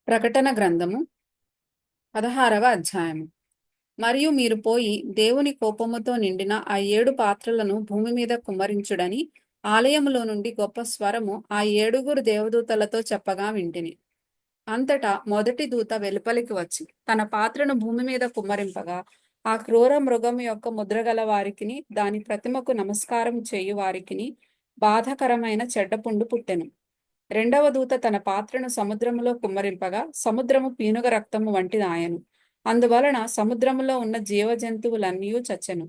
ప్రకటన గ్రంథము 16వ అధ్యాయము. మరియు మీరు పోయి దేవుని కోపముతో నిండిన ఆ 7 పాత్రలను భూమి మీద కుమ్మరించుడని ఆలయములో నుండి గొప్ప స్వరము ఆ 7 దేవదూతలతో చెప్పగా వింటిని. అంతటా మొదటి దూత వెలుపలికి వచ్చి తన పాత్రను భూమి మీద కుమ్మరింపగా ఆ క్రూర మృగము యొక్క ముద్రగల వారికిని దాని ప్రతిమకు నమస్కారం చేయు వారికిని బాధాకరమైన చెడ్డపుండు పుట్టెను. రెండవ దూత తన పాత్రను సముద్రములో కుమ్మరింపగా సముద్రము పీనుగ రక్తము వంటిదాయెను. అందువలన సముద్రములో ఉన్న జీవజంతువులన్నీ చచ్చెను.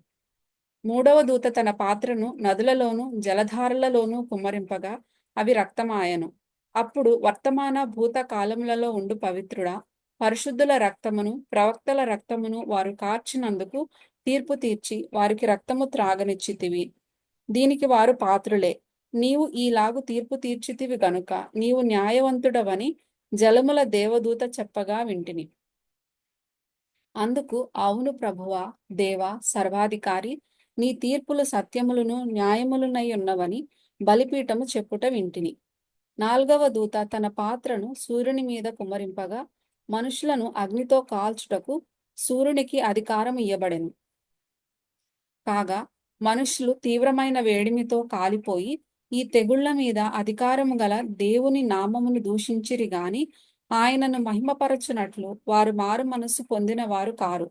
మూడవ దూత తన పాత్రను నదులలోను జలధారలలోనూ కుమ్మరింపగా అవి రక్తమాయెను. అప్పుడు వర్తమాన భూత కాలములలో ఉండు పవిత్రుడా, పరిశుద్ధుల రక్తమును ప్రవక్తల రక్తమును వారు కార్చినందుకు తీర్పు తీర్చి వారికి రక్తము త్రాగనిచ్చితివి. దీనికి వారు పాత్రులే. నీవు ఈలాగు తీర్పు తీర్చితివి గనుక నీవు న్యాయవంతుడవని జలముల దేవదూత చెప్పగా వింటిని. అందుకు అవును ప్రభువా, దేవా, సర్వాధికారి, నీ తీర్పులు సత్యములను న్యాయములునై ఉన్నవని బలిపీఠము చెప్పుట వింటిని. నాల్గవ దూత తన పాత్రను సూర్యుని మీద కుమ్మరింపగా మనుషులను అగ్నితో కాల్చుటకు సూర్యునికి అధికారం ఇయ్యబడెను. కాగా మనుషులు తీవ్రమైన వేడిమితో కాలిపోయి ఈ తెగుళ్ల మీద అధికారము గల దేవుని నామమును దూషించిరి గాని ఆయనను మహిమపరచునట్లు వారు మారు మనస్సు పొందిన వారు కారు.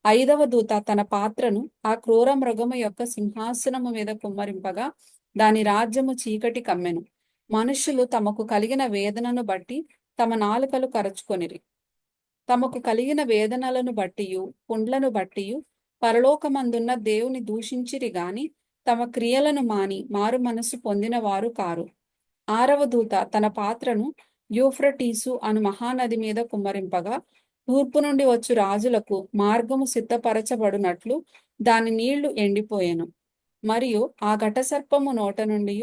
ఐదవ దూత తన పాత్రను ఆ క్రూర మృగము యొక్క సింహాసనము మీద కుమ్మరింపగా దాని రాజ్యము చీకటి కమ్మెను. మనుషులు తమకు కలిగిన వేదనను బట్టి తమ నాలుకలు కరచుకొనిరి. తమకు కలిగిన వేదనలను బట్టియు పుండ్లను బట్టియు పరలోకమందున్న దేవుని దూషించిరి గాని తమ క్రియలను మాని మారు మనస్సు పొందిన వారు కారు. ఆరవ దూత తన పాత్రను యూఫ్రటీసు అను మహానది మీద కుమ్మరింపగా తూర్పు నుండి వచ్చు రాజులకు మార్గము సిద్ధపరచబడినట్లు దాని నీళ్లు ఎండిపోయెను. మరియు ఆ ఘటసర్పము నోట నుండి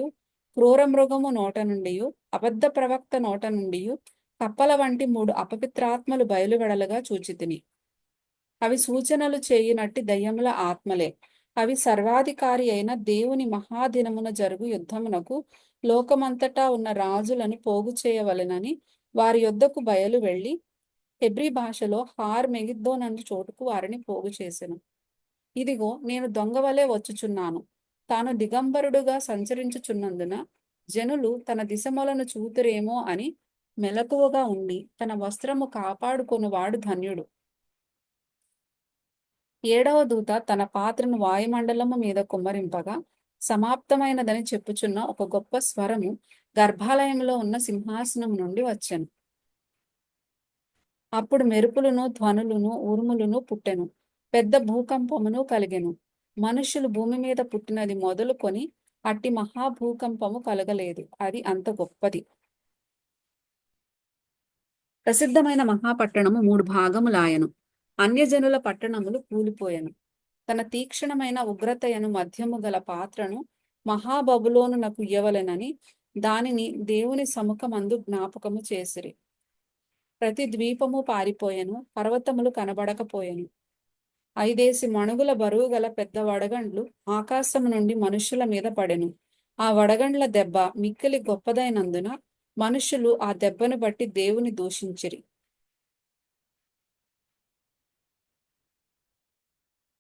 క్రూర మృగము నోట నుండి అబద్ధ ప్రవక్త నోట నుండి కప్పల వంటి 3 అపవిత్రాత్మలు బయలువెడలుగా చూచితిని. అవి సూచనలు చేయునట్టి దయ్యముల ఆత్మలే. అవి సర్వాధికారి అయిన దేవుని మహాదినమున జరుగు యుద్ధమునకు లోకమంతటా ఉన్న రాజులను పోగు చేయవలెనని వారి యొద్దకు బయలు వెళ్ళి హెబ్రీ భాషలో హార్ మెగిద్దోన్ అను చోటుకు వారిని పోగు చేసెను. ఇదిగో నేను దొంగవలే వచ్చుచున్నాను. తాను దిగంబరుడుగా సంచరించుచున్నందున జనులు తన దిశములను చూతురేమో అని మెలకువగా ఉండి తన వస్త్రము కాపాడుకొనువాడు ధన్యుడు. ఏడవ దూత తన పాత్రను వాయుమండలము మీద కుమ్మరింపగా సమాప్తమైనదని చెప్పుచున్న ఒక గొప్ప స్వరము గర్భాలయంలో ఉన్న సింహాసనం నుండి వచ్చెను. అప్పుడు మెరుపులను ధ్వనులను ఉరుములను పుట్టెను. పెద్ద భూకంపమును కలిగెను. మనుష్యులు భూమి మీద పుట్టినది మొదలుకొని అట్టి మహాభూకంపము కలగలేదు. అది అంత గొప్పది. ప్రసిద్ధమైన మహాపట్టణము 3 భాగములాయను. అన్యజనుల పట్టణములు కూలిపోయెను. తన తీక్షణమైన ఉగ్రతయను మధ్యము గల పాత్రను మహాబబులోనునకు ఇయ్యవలెనని దానిని దేవుని సముఖమందు జ్ఞాపకము చేసిరి. ప్రతి ద్వీపము పారిపోయెను, పర్వతములు కనబడకపోయెను. 5 మణుగుల బరువు గల పెద్ద వడగండ్లు ఆకాశము నుండి మనుషుల మీద పడెను. ఆ వడగండ్ల దెబ్బ మిక్కిలి గొప్పదైనందున మనుషులు ఆ దెబ్బను బట్టి దేవుని దూషించిరి.